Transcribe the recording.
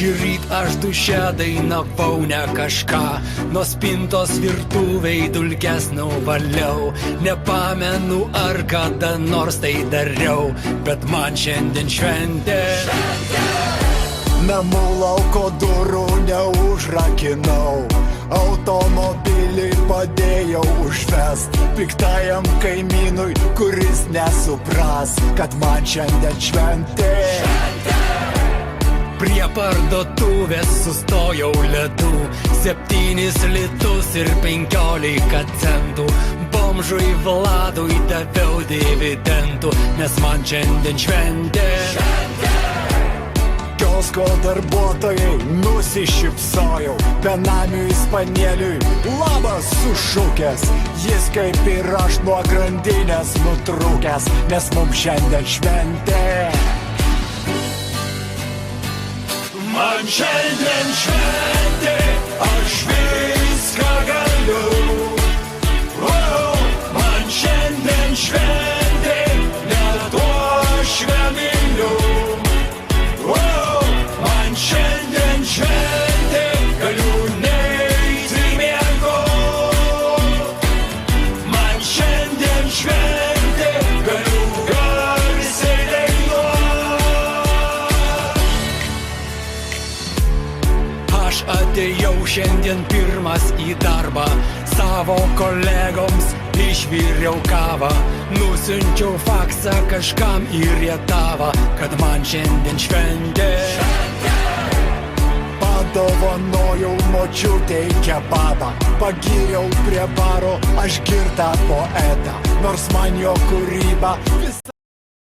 Šįryt aš duše dainavau ne kažką, nuo spintos virtuvei dulkes nuvaliau. Nepamenu, ar kada nors tai dariau, bet man šiandien šventė. Namų lauko durų neužrakinau, automobilį padėjau užvest piktajam kaimynui, kuris nesupras, kad man šiandien šventė. Prie parduotuvės sustojau ledų, 7 litus ir 15 centų. Bomžui Vladui daviau dividendų, nes man šiandien šventė. Kiosko darbuotojai nusišypsojau, benamiui Ispanėliui labas sušukęs. Jis kaip ir aš nuo grandinės nutrūkęs, nes mums šiandien šventė. Man šiandien šventė, aš viską galiu. Man šiandien šventė, net aš myliu. Man šiandien šventė, galiu neiti miegot. Man šiandien šventė, galiu garsiai dainuot. Aš atėjau šiandien pirmas į darbą, savo kolegoms išviriau kavą. Nusiunčiau faksą kažkam į Rietavą, kad man šiandien šventė. Padovanojau močiutei kebabą, pagyriau prie baro aš girtą poetą, nors man jo kūryba visą